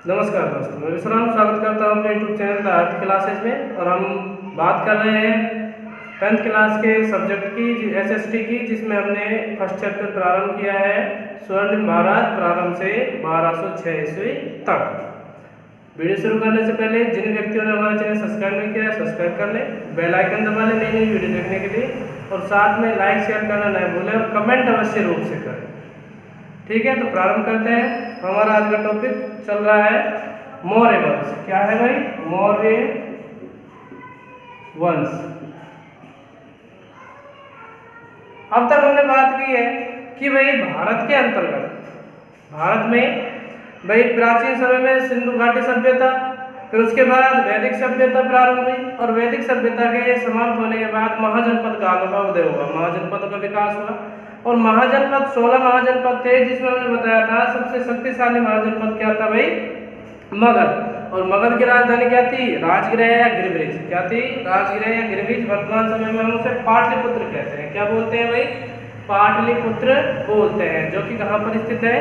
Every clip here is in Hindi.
नमस्कार दोस्तों, मैं विश्राम स्वागत करता हूं अपने YouTube channel the earth classes में। और हम बात कर रहे हैं 10th क्लास के सब्जेक्ट की एसएसटी की, जिसमें हमने फर्स्ट चैप्टर प्रारंभ किया है स्वर्णिम भारत प्रारंभ से 1206 ईस्वी तक। वीडियो शुरू करने से पहले जिन व्यक्तियों ने हमारा चैनल सब्सक्राइब नहीं किया है सब्सक्राइब कर ले, बेल आइकन दबा ले नई नई वीडियो देखने के लिए, और साथ में लाइक शेयर करना न भूलें और कमेंट अवश्य रूप से करें। ठीक है, तो प्रारंभ करते हैं। हमारा आज का टॉपिक चल रहा है मौर्य वंश। क्या है भाई? मौर्य वंश। अब तक हमने बात की है कि भाई भारत के अंतर्गत, भारत में भाई प्राचीन समय में सिंधु घाटी सभ्यता, फिर उसके बाद वैदिक सभ्यता प्रारंभ हुई, और वैदिक सभ्यता के समाप्त होने के बाद महाजनपद का उदय हुआ, महाजनपद का विकास हुआ। और महाजनपद 16 महाजनपद थे, जिसमें हमने बताया था सबसे शक्तिशाली महाजनपद क्या था भाई? मगध। और मगध की राजधानी क्या थी? राजगृह या गिरिब्रिज। क्या थी? राजगृह या गिरिब्रिज। वर्तमान समय में हम उसे पाटलिपुत्र कहते हैं। क्या बोलते हैं भाई? पाटलिपुत्र बोलते हैं, जो कि कहाँ पर स्थित है?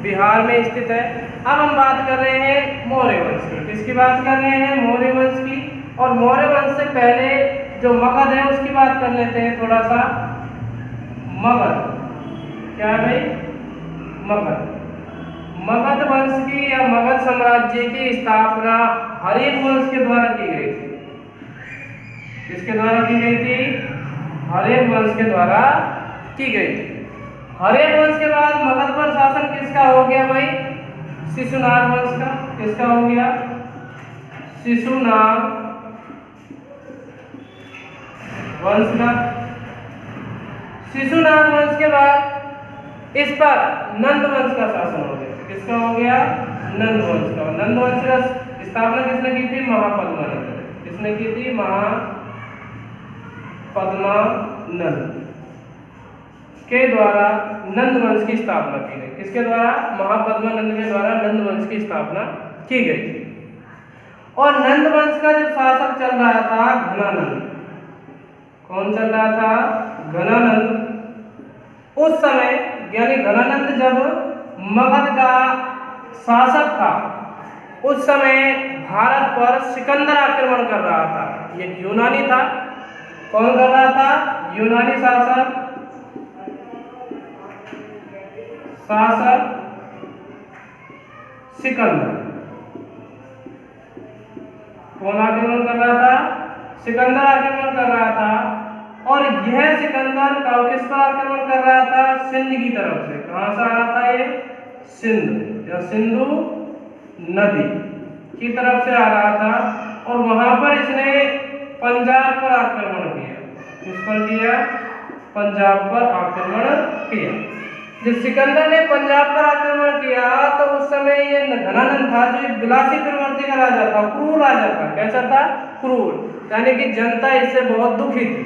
बिहार में स्थित है। अब हम बात कर रहे हैं मौर्य वंश की। किसकी बात कर रहे हैं? मौर्य वंश की। और मौर्य वंश से पहले जो मगध है उसकी बात कर लेते हैं थोड़ा सा। मगध क्या है भाई? मगध। मगध वंश की या मगध साम्राज्य की स्थापना हर्ष वंश के द्वारा की गई थी। किसके द्वारा की गई थी? हर्ष वंश के द्वारा की गई थी। हर्ष वंश के बाद मगध पर शासन किसका हो गया भाई? शिशुनाग वंश का। किसका हो गया? शिशुनाग वंश का। शिशुनाग वंश के बाद इस पर नंद वंश का शासन हो गया। किसका हो गया? नंद वंश का। नंद वंश का स्थापना किसने की थी? महापद्मानंद। किसने की थी? महापद्मानंद के द्वारा नंद वंश की स्थापना की गई। किसके द्वारा? महापद्मानंद के द्वारा नंद वंश की स्थापना की गई। और नंद वंश का जो शासक चल रहा था घनानंद। कौन चल रहा था? घनानंद। उस समय यानी घनानंद जब मगध का शासक था, उस समय भारत पर सिकंदर आक्रमण कर रहा था। ये यूनानी था। कौन कर रहा था? यूनानी शासक सिकंदर। कौन आक्रमण कर रहा था? सिकंदर आक्रमण कर रहा था। और यह सिकंदर किस पर आक्रमण कर रहा था? सिंध की तरफ से। कहां से आ रहा था ये? सिंध या सिंधु नदी की तरफ से आ रहा था। और वहां पर इसने पंजाब पर आक्रमण किया। किस पर किया? पंजाब पर आक्रमण किया। जब सिकंदर ने पंजाब पर आक्रमण किया तो उस समय ये घनानंद था, जो एक विलासी प्रवृत्ति का राजा था, क्रूर राजा था। कैसा था? क्रूर। यानी कि जनता इससे बहुत दुखी थी।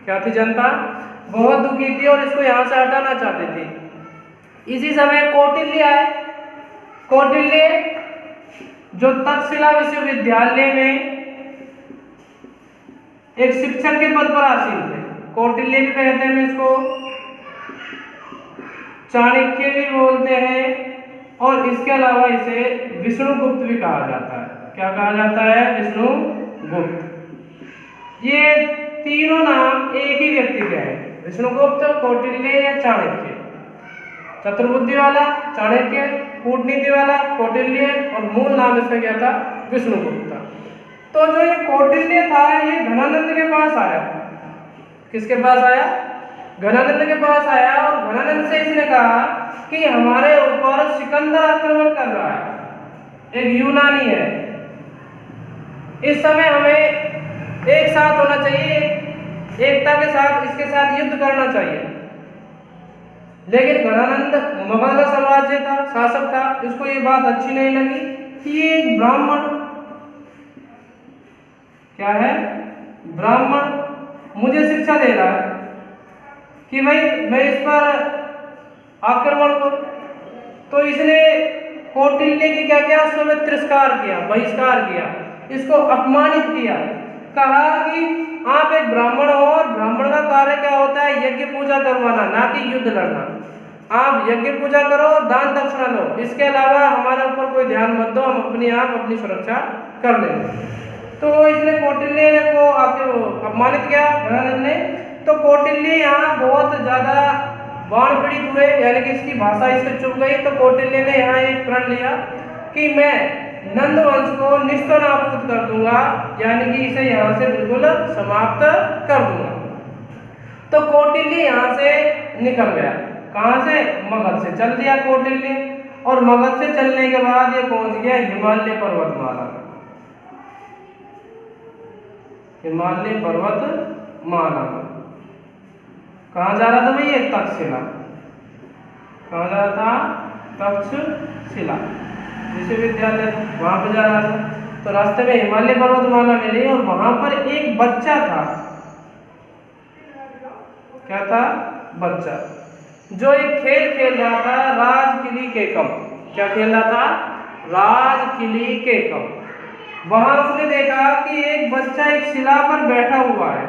क्या थी? जनता बहुत दुखी थी और इसको यहाँ से हटाना चाहती थी। इसी समय कौटिल्य आए। कौटिल्य जो तक्षशिला विश्वविद्यालय में एक शिक्षक के पद पर आसीन थे। कौटिल्य भी कहते हैं इसको, चाणक्य भी बोलते हैं, और इसके अलावा इसे विष्णुगुप्त भी कहा जाता है। क्या कहा जाता है? विष्णुगुप्त। ये तीनों नाम एक ही व्यक्ति के हैं। विष्णुगुप्त, कौटिल्य या चाणक्य। चतुर्बुद्धि वाला चाणक्य, कूटनीति वाला कौटिल्य, और मूल नाम इसका क्या था? विष्णुगुप्त। तो जो ये कौटिल्य था ये घनानंद के पास आया। किसके पास आया? घनानंद के पास आया। और घनानंद से इसने कहा कि हमारे ऊपर सिकंदर आक्रमण कर रहा है, एक यूनानी है। इस समय हमें एक साथ होना चाहिए, एकता के साथ इसके साथ युद्ध करना चाहिए। लेकिन घनानंद मगध का साम्राज्य था, शासक था, इसको ये बात अच्छी नहीं लगी कि ये एक ब्राह्मण, क्या है? ब्राह्मण मुझे शिक्षा दे रहा है कि भाई मैं इस पर आक्रमण करूं। तो इसने कौटिल्य की क्या किया? उसमें तिरस्कार किया, बहिष्कार किया, इसको अपमानित किया। कहा कि आप एक ब्राह्मण हो और ब्राह्मण का कार्य क्या होता है? यज्ञ पूजा करवाना, ना कि युद्ध लड़ना। आप यज्ञ पूजा करो, दान दक्षिणा लो, इसके अलावा हमारे ऊपर कोई ध्यान मत दो, हम अपनी आप अपनी सुरक्षा कर लेंगे। तो इसने कौटिल्य को अपमानित किया घनानंद ने। तो कौटिल्य यहाँ बहुत ज्यादा बाण पीड़ित हुए, यानी कि इसकी भाषा इससे चुभ गई। तो कौटिल्य ने यहाँ एक प्रण लिया कि मैं नंद वंश को निस्तनाबूद कर दूंगा, यानी कि इसे यहाँ से बिल्कुल समाप्त कर दूंगा। तो कौटिल्य यहाँ से निकल गया, कहाँ से? मगध से चल दिया कौटिल्य। और मगध से चलने के बाद ये पहुंच गया हिमालय पर्वतमाला। हिमालय पर्वतमाला कहाँ जा रहा था भाई? ये तक्षशिला। कहाँ जा रहा था? तक्षशिला विश्वविद्यालय, वहां पे जा रहा था। तो रास्ते में हिमालय पर्वतमाला मिली और वहां पर एक बच्चा था। क्या था? बच्चा, जो एक खेल खेल रहा था, राजकिली केकम। क्या खेल रहा था? राजकिली केकम। वहां उसने देखा कि एक बच्चा एक शिला पर बैठा हुआ है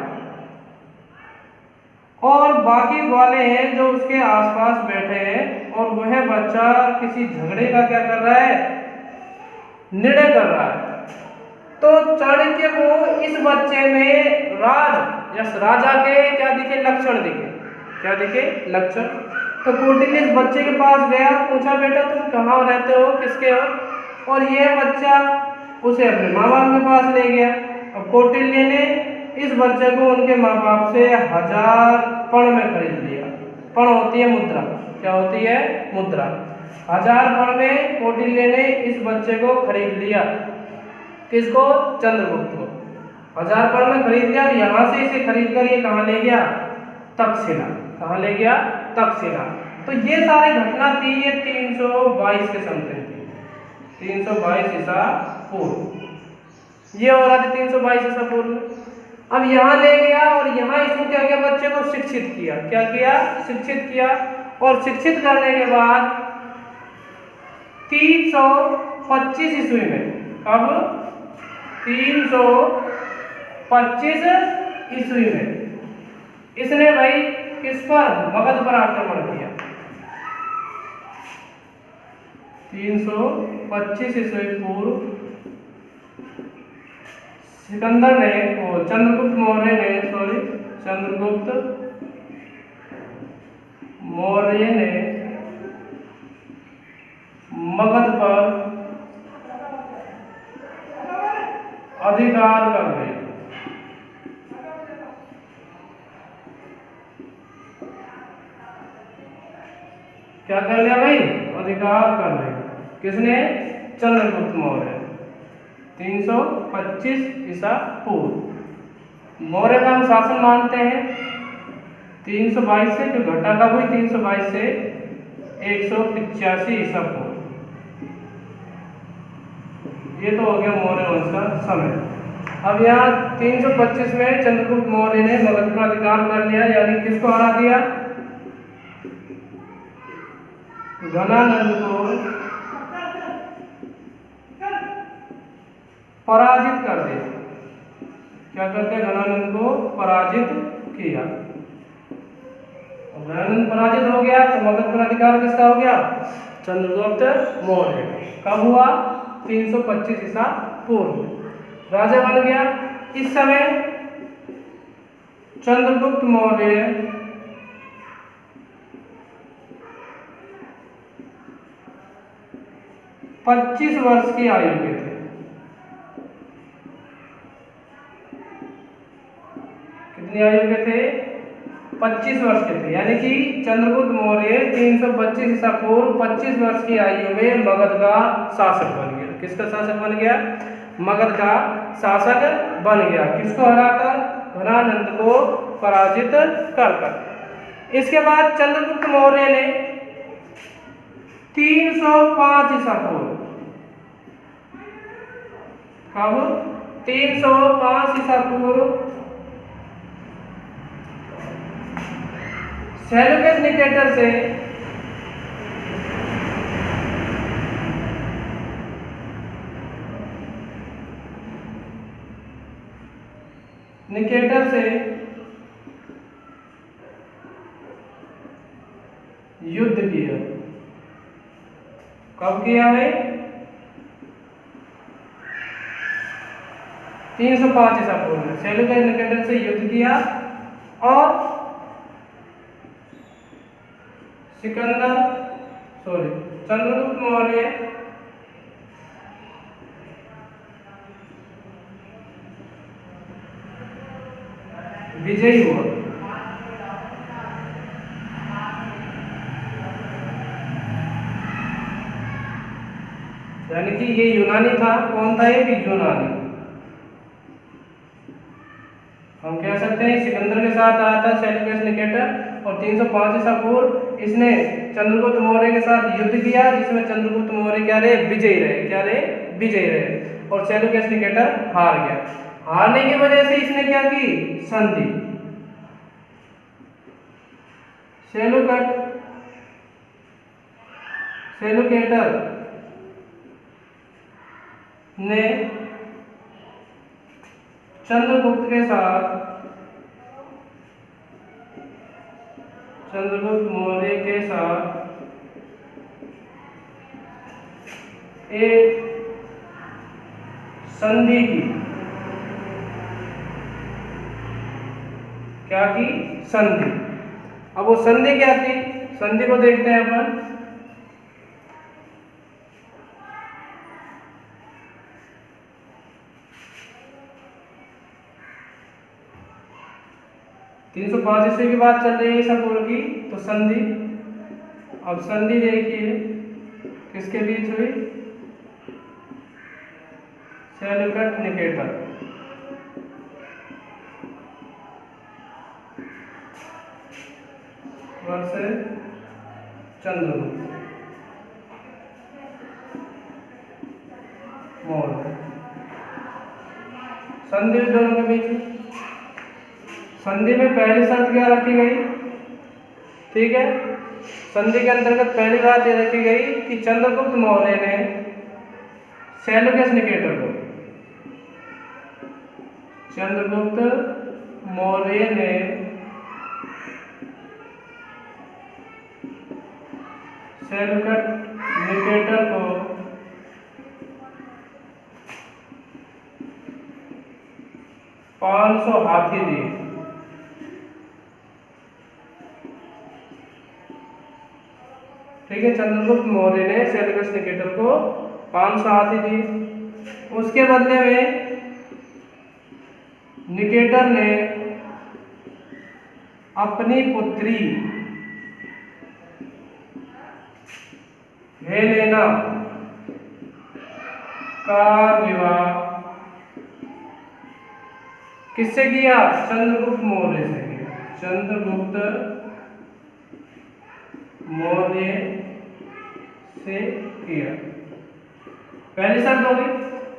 और बाकी वाले हैं जो उसके आसपास बैठे हैं, और वह बच्चा किसी झगड़े का क्या कर रहा है? निर्णय कर रहा है। तो चाणक्य को इस बच्चे में राजा के क्या दिखे? लक्षण दिखे। क्या दिखे? लक्षण। तो कौटिल्य इस बच्चे के पास गया, पूछा बेटा तुम कहाँ रहते हो, किसके हो? और यह बच्चा उसे अपने माँ बाप के पास ले गया। अब कौटिल्य ने इस बच्चे को उनके माँ बाप से 1000 पण में खरीद लिया। पण होती है मुद्रा। क्या होती है? मुद्रा। 1000 पण में कौटिल्य ने इस बच्चे को खरीद लिया। किसको? चंद्रगुप्त को। 1000 पण में खरीद लिया और यहाँ से इसे खरीद कर ये कहाँ ले गया? तक्षशिला। कहाँ ले गया? तक्षशिला। तो ये सारी घटना थी, ये 322 के समथिंग थी। 322 ईसा पूर्व ये हो रहा था, 322 ईसा पूर्व। अब यहाँ ले गया और यहाँ इसको क्या किया? बच्चे को शिक्षित किया। क्या किया? शिक्षित किया। और शिक्षित करने के बाद 325 ईस्वी में, कब? 325 ईस्वी में इसने भाई किस पर? मगध पर आक्रमण किया। 325 ईस्वी पूर्व सिकंदर ने, चंद्रगुप्त मौर्य ने मगध पर अधिकार कर लिया। क्या कर लिया भाई? अधिकार कर लिया। किसने? चंद्रगुप्त मौर्य। 325 ईसा पूर्व मौर्य का हम शासन मानते हैं। 322 से जो घटा कब हुई? 322 से 185 ईसा पूर्व। ये तो हो गया मौर्य वंश का समय। अब यहाँ 325 में चंद्रगुप्त मौर्य ने मगध पर अधिकार कर लिया, यानी किसको हरा दिया? घनानंद को पराजित कर दिया। क्या करते हैं? घनानंद को पराजित किया। घनानंद पराजित हो गया तो मगध पर अधिकार किसका हो गया? चंद्रगुप्त मौर्य। कब हुआ? 325 ईसा पूर्व। राजा बन गया। इस समय चंद्रगुप्त मौर्य 25 वर्ष की आयु के थे। कितनी आयु के थे? 25 वर्ष के थे। यानी कि चंद्रगुप्त मौर्य 325 ईसा पूर्व 25 वर्ष की आयु में मगध का शासक बन गया। किसका शासक बन गया? मगध का शासक बन गया। किसको हराकर? घनानंद को पराजित कर। इसके बाद चंद्रगुप्त मौर्य ने 305 ईसा पूर्व, कब? 305 ईसा पूर्व सेल्यूकस निकेटर से युद्ध किया। कब किया भाई? 305 ईसा पूर्व में सेल्यूकस निकेटर से युद्ध किया और चंद्रगुप्त मौर्य विजयी हुआ। यानी कि ये यूनानी था। कौन था ये? यूनानी। हम कह सकते हैं सिकंदर के साथ आया था सेल्यूकस निकेटर और 305 ईसा पूर्व इसने चंद्रगुप्त मौर्य के साथ युद्ध किया, जिसमें चंद्रगुप्त मौर्य क्या रहे? विजयी रहे। क्या रहे? विजयी रहे। और सेल्यूकस निकेटर हार गया। हारने की वजह से इसने क्या की? संधि। सेल्यूकेटर ने चंद्रगुप्त मौर्य के साथ एक संधि की। क्या की? संधि। अब वो संधि क्या थी? संधि को देखते हैं अपन। तीन सौ पांच ईस्वी की बात चल रही है ईसा पूर्व की, तो संधि। अब संधि देखिए किसके बीच हुई? Seleucus Nicator versus Chandragupta Maurya. संधि दोनों के बीच। संधि में पहली शर्त क्या रखी गई? ठीक है, संधि के अंतर्गत पहली बात यह रखी गई कि चंद्रगुप्त मौर्य ने सेल्यूकस निकेटर को सेल्यूकस निकेटर को 500 हाथी दिए। ठीक है, चंद्रगुप्त मौर्य ने सेल्यूकस निकेटर को 500 हाथी दिए। उसके बदले में निकेटर ने अपनी पुत्री हेलेना का विवाह किससे किया? चंद्रगुप्त मौर्य से किया। चंद्रगुप्त मौर्य से किया। पहली शर्त हो गई।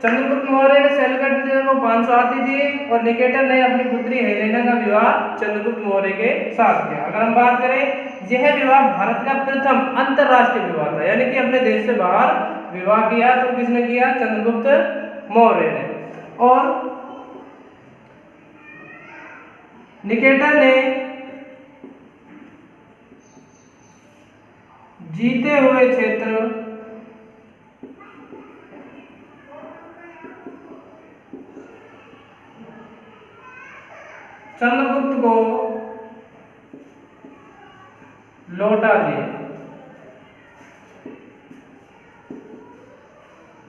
चंद्रगुप्त मौर्य ने सेल्यूकस निकेटर को 500 हाथी दिए और निकेटर ने अपनी पुत्री हेलेना का विवाह चंद्रगुप्त मौर्य के साथ किया। अगर हम बात करें, यह विवाह भारत का प्रथम अंतरराष्ट्रीय विवाह था, यानी कि अपने देश से बाहर विवाह किया तो किसने किया? चंद्रगुप्त मौर्य ने। और निकेटर ने जीते हुए क्षेत्र चंद्रगुप्त को लौटा दिए।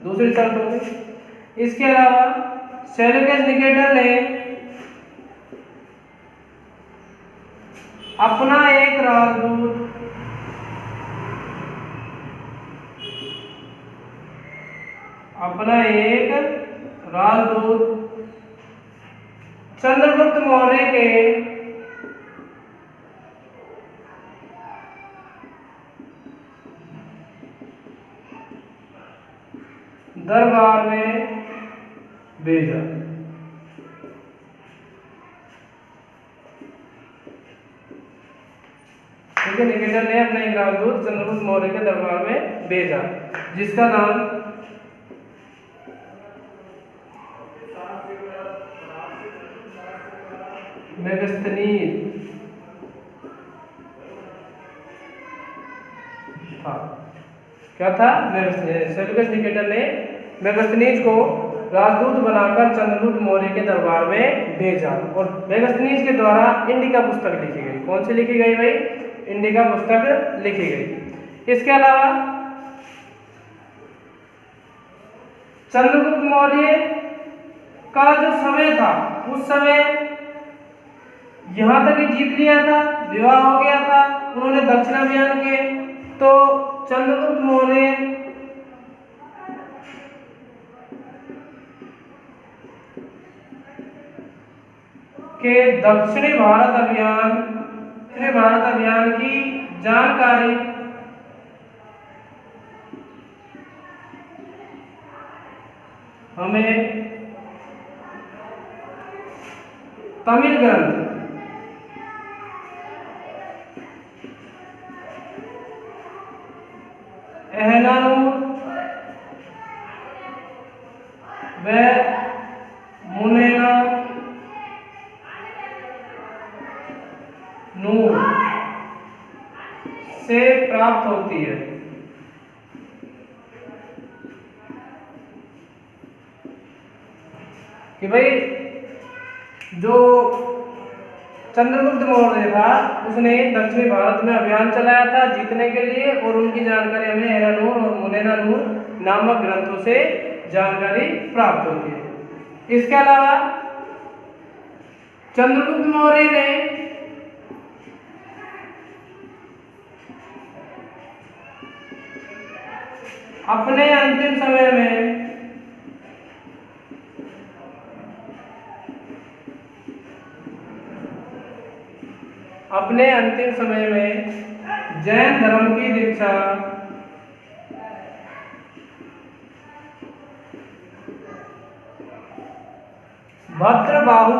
दूसरी शर्त हो गई। इसके अलावा सेल्यूकस निकेटर ने अपना एक राजदूत चंद्रगुप्त मौर्य के दरबार में भेजा। ठीक है, निकेटर ने अपना एक राजदूत चंद्रगुप्त मौर्य के दरबार में भेजा, जिसका नाम मेगस्थनीज था। क्या था, सेल्यूकस निकेटर ने मेगास्थनीज को राजदूत बनाकर चंद्रगुप्त मौर्य के दरबार में भेजा और मेगास्थनीज के द्वारा इंडिका पुस्तक लिखी गई। कौन सी लिखी गई भाई? इंडिका पुस्तक लिखी गई। इसके अलावा चंद्रगुप्त मौर्य का जो समय था उस समय यहाँ तक ही जीत लिया था, विवाह हो गया था, उन्होंने दक्षिण अभियान किए। तो चंद्रगुप्त मौर्य के दक्षिणी भारत अभियान की जानकारी हमें तमिल ग्रंथ एहनानूर व मुनेनानूर से प्राप्त होती है। कि भाई जो चंद्रगुप्त मौर्य था उसने दक्षिणी भारत में अभियान चलाया था जीतने के लिए, और उनकी जानकारी हमें एहनानूर और मुनेनानूर नामक ग्रंथों से जानकारी प्राप्त होती है। इसके अलावा चंद्रगुप्त मौर्य ने अपने अंतिम समय में जैन धर्म की दीक्षा भद्रबाहु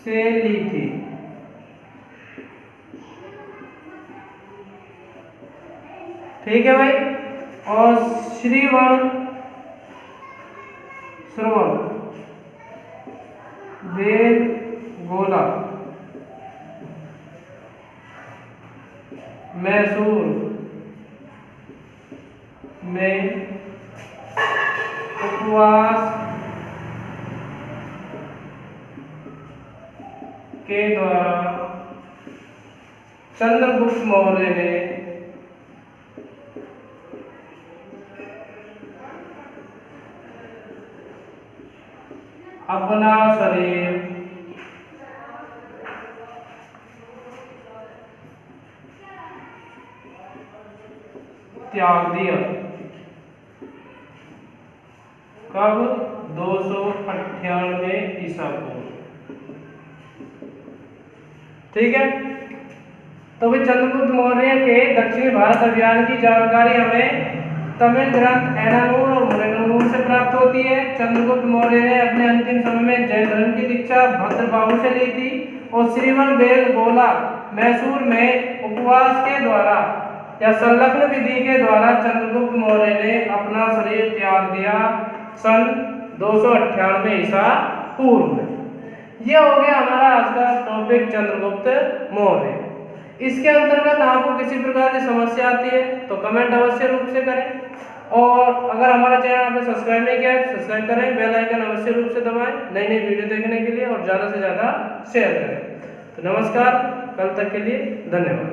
से ली थी। ठीक है भाई। और श्रवण बेलगोला मैसूर में उपवास के द्वारा चंद्रगुप्त मौर्य ने अपना शरीर त्याग दिया। कब? 298 ईसा पूर्व। ठीक है। तो भाई चंद्रगुप्त मौर्य के दक्षिणी भारत अभियान की जानकारी हमें तमिल ग्रंथ एहनानूर और मुनेनानूर से प्राप्त होती है। चंद्रगुप्त मौर्य ने अपने अंतिम समय में जैन धर्म की दीक्षा भद्रबाहु से ली थी और श्रवणबेलगोला मैसूर में उपवास के द्वारा या संलग्न विधि के द्वारा चंद्रगुप्त मौर्य ने अपना शरीर त्याग दिया सन 298 ईसा पूर्व में। यह हो गया हमारा आज का टॉपिक चंद्रगुप्त मौर्य। इसके अंतर्गत आपको किसी प्रकार की समस्या आती है तो कमेंट अवश्य रूप से करें, और अगर हमारा चैनल आपने सब्सक्राइब नहीं किया है तो सब्सक्राइब करें, बेल आइकन अवश्य रूप से दबाएं नई नई वीडियो देखने के लिए, और ज़्यादा से ज़्यादा शेयर करें। तो नमस्कार, कल तक के लिए धन्यवाद।